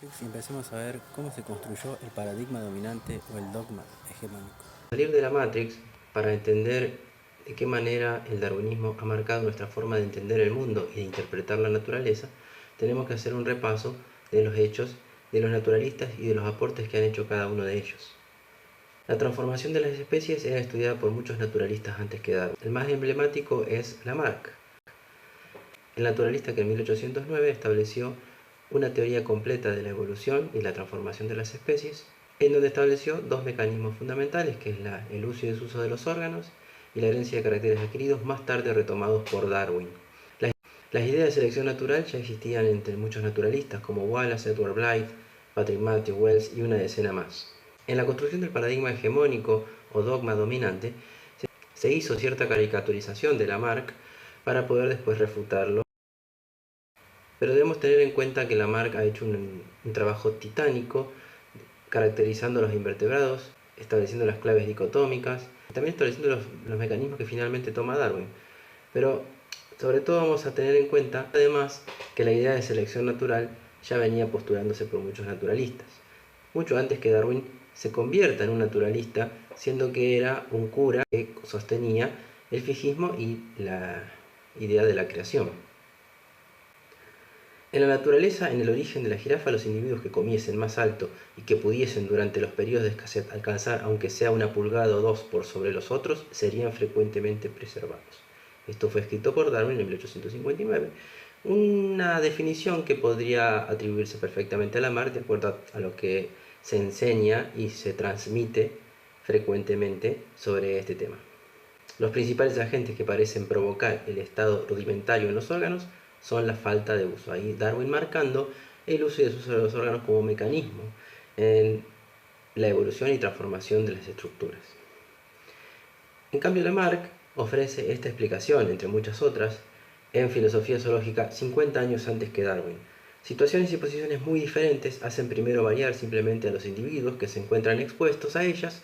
Y empecemos a ver cómo se construyó el paradigma dominante o el dogma hegemónico. Salir de la Matrix para entender de qué manera el darwinismo ha marcado nuestra forma de entender el mundo y de interpretar la naturaleza, tenemos que hacer un repaso de los hechos de los naturalistas y de los aportes que han hecho cada uno de ellos. La transformación de las especies era estudiada por muchos naturalistas antes que Darwin. El más emblemático es Lamarck, el naturalista que en 1809 estableció una teoría completa de la evolución y la transformación de las especies, en donde estableció dos mecanismos fundamentales, que es el uso y desuso de los órganos y la herencia de caracteres adquiridos, más tarde retomados por Darwin. Las ideas de selección natural ya existían entre muchos naturalistas como Wallace, Edward Blyth, Patrick Matthew Wells y una decena más. En la construcción del paradigma hegemónico o dogma dominante, se hizo cierta caricaturización de Lamarck para poder después refutarlo. Pero debemos tener en cuenta que Lamarck ha hecho un trabajo titánico caracterizando los invertebrados, estableciendo las claves dicotómicas, y también estableciendo los mecanismos que finalmente toma Darwin. Pero sobre todo vamos a tener en cuenta, además, que la idea de selección natural ya venía postulándose por muchos naturalistas, mucho antes que Darwin se convierta en un naturalista, siendo que era un cura que sostenía el fijismo y la idea de la creación. En la naturaleza, en el origen de la jirafa, los individuos que comiesen más alto y que pudiesen durante los periodos de escasez alcanzar aunque sea una pulgada o dos por sobre los otros, serían frecuentemente preservados. Esto fue escrito por Darwin en 1859. Una definición que podría atribuirse perfectamente a Lamarck, de acuerdo a lo que se enseña y se transmite frecuentemente sobre este tema. Los principales agentes que parecen provocar el estado rudimentario en los órganos son la falta de uso. Ahí Darwin marcando el uso y desuso de los órganos como mecanismo en la evolución y transformación de las estructuras. En cambio, Lamarck ofrece esta explicación, entre muchas otras, en Filosofía Zoológica 50 años antes que Darwin. Situaciones y posiciones muy diferentes hacen primero variar simplemente a los individuos que se encuentran expuestos a ellas.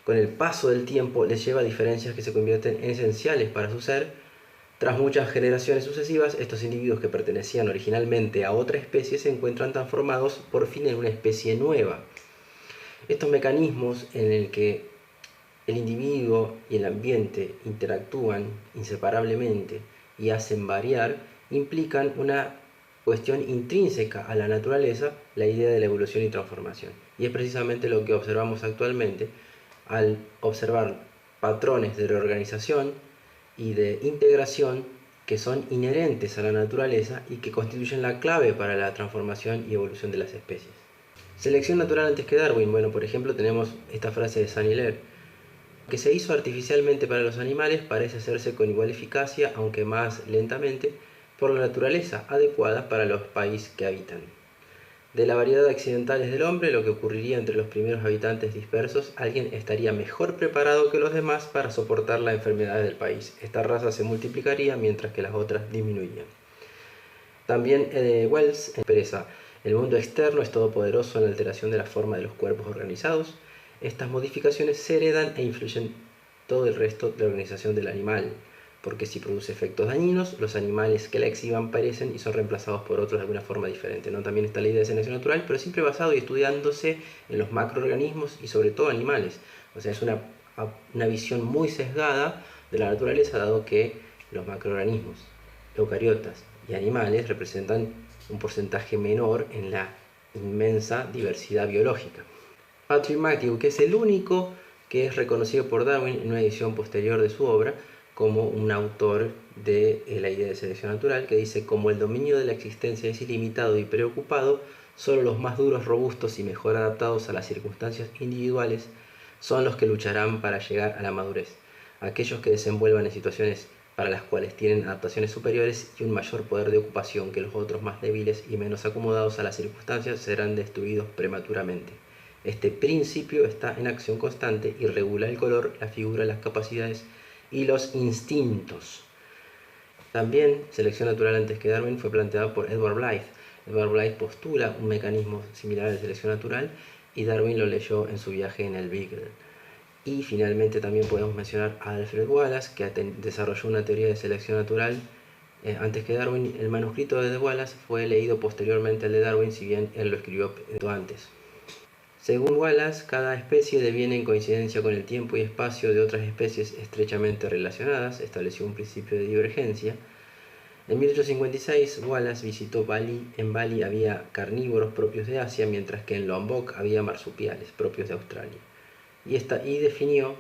Con el paso del tiempo les lleva a diferencias que se convierten en esenciales para su ser. Tras muchas generaciones sucesivas, estos individuos que pertenecían originalmente a otra especie se encuentran transformados por fin en una especie nueva. Estos mecanismos en el que el individuo y el ambiente interactúan inseparablemente y hacen variar, implican una cuestión intrínseca a la naturaleza, la idea de la evolución y transformación. Y es precisamente lo que observamos actualmente al observar patrones de reorganización y de integración que son inherentes a la naturaleza y que constituyen la clave para la transformación y evolución de las especies. Selección natural antes que Darwin. Bueno, por ejemplo, tenemos esta frase de Saint-Hilaire: que se hizo artificialmente para los animales parece hacerse con igual eficacia, aunque más lentamente, por la naturaleza adecuada para los países que habitan. De la variedad de accidentales del hombre, lo que ocurriría entre los primeros habitantes dispersos, alguien estaría mejor preparado que los demás para soportar las enfermedades del país. Esta raza se multiplicaría mientras que las otras disminuirían. También Wells expresa: el mundo externo es todopoderoso en la alteración de la forma de los cuerpos organizados. Estas modificaciones se heredan e influyen todo el resto de la organización del animal, porque si produce efectos dañinos, los animales que la exhiban perecen y son reemplazados por otros de alguna forma diferente, ¿no? También está la idea de selección natural, pero siempre basado y estudiándose en los macroorganismos y sobre todo animales. O sea, es una visión muy sesgada de la naturaleza, dado que los macroorganismos, eucariotas y animales representan un porcentaje menor en la inmensa diversidad biológica. Patrick Matthew, que es el único que es reconocido por Darwin en una edición posterior de su obra como un autor de la idea de selección natural, que dice: como el dominio de la existencia es ilimitado y preocupado, solo los más duros, robustos y mejor adaptados a las circunstancias individuales son los que lucharán para llegar a la madurez. Aquellos que desenvuelvan en situaciones para las cuales tienen adaptaciones superiores y un mayor poder de ocupación que los otros más débiles y menos acomodados a las circunstancias serán destruidos prematuramente. Este principio está en acción constante y regula el color, la figura, las capacidades y los instintos. También selección natural antes que Darwin fue planteada por Edward Blyth. Edward Blyth postula un mecanismo similar a la selección natural y Darwin lo leyó en su viaje en el Beagle. Y finalmente también podemos mencionar a Alfred Wallace, que desarrolló una teoría de selección natural antes que Darwin. El manuscrito de Wallace fue leído posteriormente al de Darwin, si bien él lo escribió antes. Según Wallace, cada especie deviene en coincidencia con el tiempo y espacio de otras especies estrechamente relacionadas, estableció un principio de divergencia. En 1856, Wallace visitó Bali. En Bali había carnívoros propios de Asia, mientras que en Lombok había marsupiales propios de Australia. Y definió: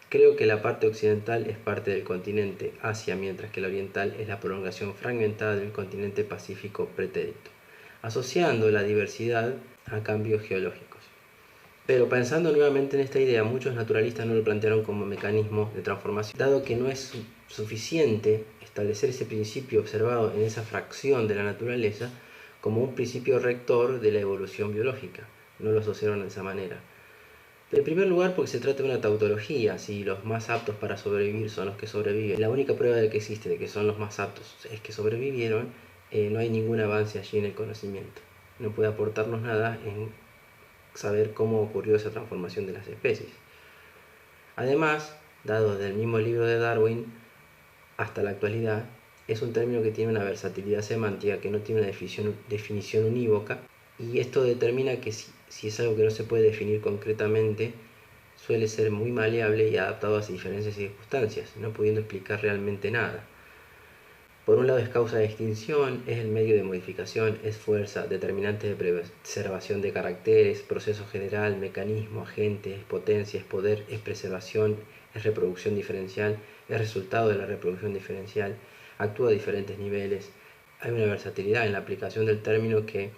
creo que la parte occidental es parte del continente Asia, mientras que la oriental es la prolongación fragmentada del continente Pacífico pretérito, asociando la diversidad a cambios geológicos. Pero pensando nuevamente en esta idea, muchos naturalistas no lo plantearon como mecanismo de transformación, dado que no es suficiente establecer ese principio observado en esa fracción de la naturaleza como un principio rector de la evolución biológica. No lo asociaron de esa manera. En primer lugar, porque se trata de una tautología. Si los más aptos para sobrevivir son los que sobreviven, la única prueba de que existe de que son los más aptos es que sobrevivieron, no hay ningún avance allí en el conocimiento. No puede aportarnos nada en saber cómo ocurrió esa transformación de las especies. Además, dado desde el mismo libro de Darwin hasta la actualidad, es un término que tiene una versatilidad semántica, que no tiene una definición unívoca, y esto determina que si es algo que no se puede definir concretamente, suele ser muy maleable y adaptado a diferentes circunstancias, no pudiendo explicar realmente nada. Por un lado es causa de extinción, es el medio de modificación, es fuerza, determinante de preservación de caracteres, proceso general, mecanismo, agente, es potencia, es poder, es preservación, es reproducción diferencial, es resultado de la reproducción diferencial, actúa a diferentes niveles. Hay una versatilidad en la aplicación del término que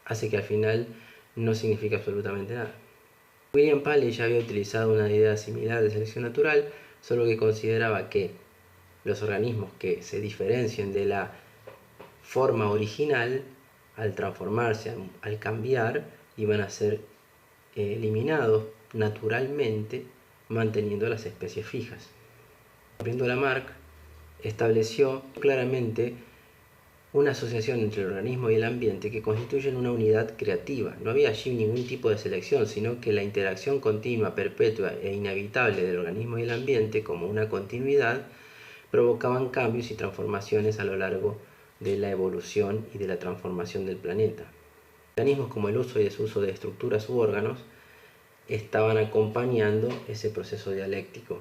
hace que al final no signifique absolutamente nada. William Paley ya había utilizado una idea similar de selección natural, solo que consideraba que los organismos que se diferencien de la forma original, al transformarse, al cambiar, iban a ser eliminados naturalmente, manteniendo las especies fijas. Viendo Lamarck, estableció claramente una asociación entre el organismo y el ambiente que constituyen una unidad creativa. No había allí ningún tipo de selección, sino que la interacción continua, perpetua e inevitable del organismo y el ambiente, como una continuidad, provocaban cambios y transformaciones a lo largo de la evolución y de la transformación del planeta. Mecanismos como el uso y desuso de estructuras u órganos estaban acompañando ese proceso dialéctico.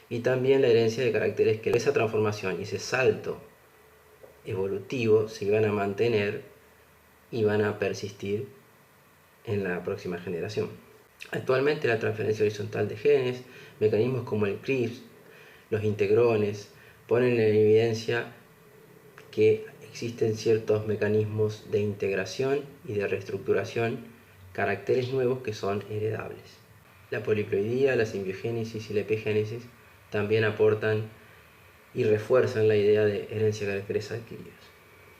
Y también la herencia de caracteres que esa transformación y ese salto evolutivo se iban a mantener y van a persistir en la próxima generación. Actualmente la transferencia horizontal de genes, mecanismos como el CRISPR, los integrones, ponen en evidencia que existen ciertos mecanismos de integración y de reestructuración, caracteres nuevos que son heredables. La poliploidía, la simbiogénesis y la epigénesis también aportan y refuerzan la idea de herencia de caracteres adquiridos.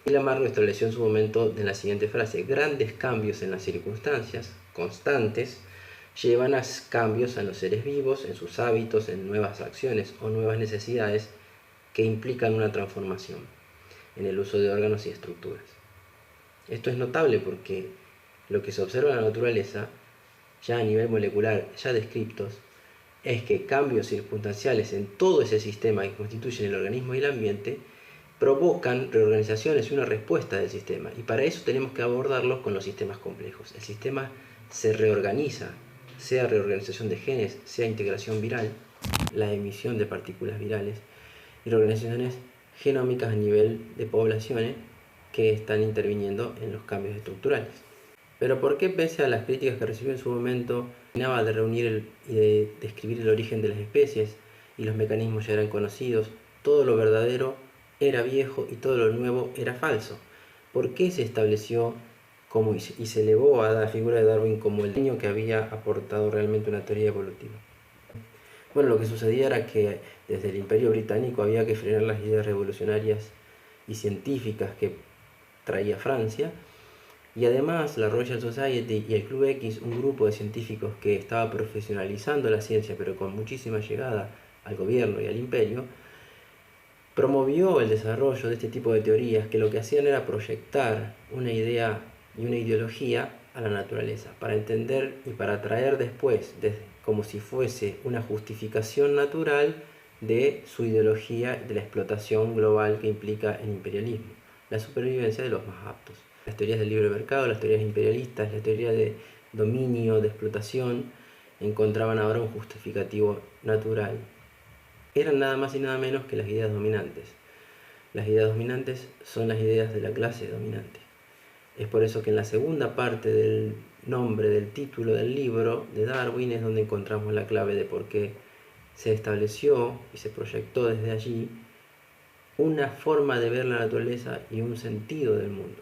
Y Lamarck lo estableció en su momento en la siguiente frase: grandes cambios en las circunstancias constantes llevan a cambios en los seres vivos, en sus hábitos, en nuevas acciones o nuevas necesidades que implican una transformación en el uso de órganos y estructuras. Esto es notable porque lo que se observa en la naturaleza, ya a nivel molecular, ya descriptos, es que cambios circunstanciales en todo ese sistema que constituyen el organismo y el ambiente provocan reorganizaciones y una respuesta del sistema. Y para eso tenemos que abordarlos con los sistemas complejos. El sistema se reorganiza, sea reorganización de genes, sea integración viral, la emisión de partículas virales, y reorganizaciones genómicas a nivel de poblaciones que están interviniendo en los cambios estructurales. Pero ¿por qué, pese a las críticas que recibió en su momento, terminaba de reunir y de describir el origen de las especies y los mecanismos ya eran conocidos, todo lo verdadero era viejo y todo lo nuevo era falso? ¿Por qué se estableció y se elevó a la figura de Darwin como el genio que había aportado realmente una teoría evolutiva? Bueno, lo que sucedía era que desde el Imperio Británico había que frenar las ideas revolucionarias y científicas que traía Francia, y además la Royal Society y el Club X, un grupo de científicos que estaba profesionalizando la ciencia pero con muchísima llegada al gobierno y al imperio, promovió el desarrollo de este tipo de teorías que lo que hacían era proyectar una idea y una ideología a la naturaleza para entender y para traer después, como si fuese una justificación natural, de su ideología de la explotación global que implica el imperialismo, la supervivencia de los más aptos. Las teorías del libre mercado, las teorías imperialistas, la teoría de dominio, de explotación, encontraban ahora un justificativo natural. Eran nada más y nada menos que las ideas dominantes. Las ideas dominantes son las ideas de la clase dominante. Es por eso que en la segunda parte del nombre, del título del libro de Darwin, es donde encontramos la clave de por qué se estableció y se proyectó desde allí una forma de ver la naturaleza y un sentido del mundo.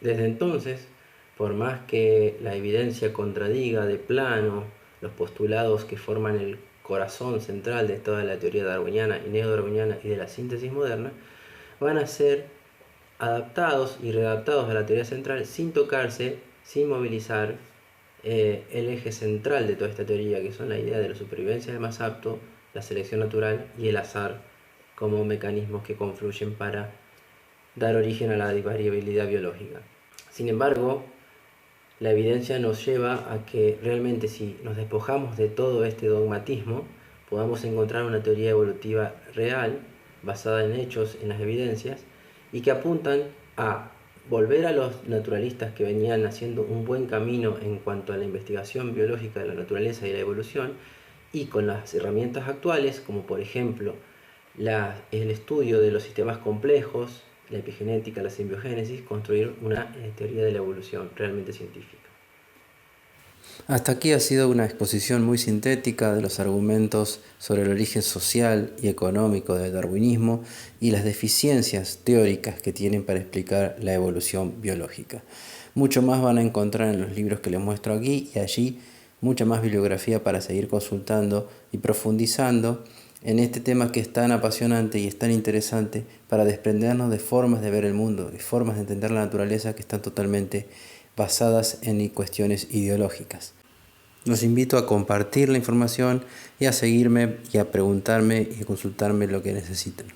Desde entonces, por más que la evidencia contradiga de plano los postulados que forman el corazón central de toda la teoría darwiniana y neodarwiniana y de la síntesis moderna, van a ser adaptados y readaptados a la teoría central sin tocarse, sin movilizar el eje central de toda esta teoría, que son la idea de la supervivencia del más apto, la selección natural y el azar como mecanismos que confluyen para dar origen a la variabilidad biológica. Sin embargo, la evidencia nos lleva a que realmente, si nos despojamos de todo este dogmatismo, podamos encontrar una teoría evolutiva real, basada en hechos, en las evidencias, y que apuntan a volver a los naturalistas que venían haciendo un buen camino en cuanto a la investigación biológica de la naturaleza y la evolución, y con las herramientas actuales, como por ejemplo el estudio de los sistemas complejos, la epigenética, la simbiogénesis, construir una teoría de la evolución realmente científica. Hasta aquí ha sido una exposición muy sintética de los argumentos sobre el origen social y económico del darwinismo y las deficiencias teóricas que tienen para explicar la evolución biológica. Mucho más van a encontrar en los libros que les muestro aquí y allí mucha más bibliografía para seguir consultando y profundizando en este tema que es tan apasionante y es tan interesante para desprendernos de formas de ver el mundo y formas de entender la naturaleza que están totalmente basadas en cuestiones ideológicas. Los invito a compartir la información y a seguirme y a preguntarme y a consultarme lo que necesiten.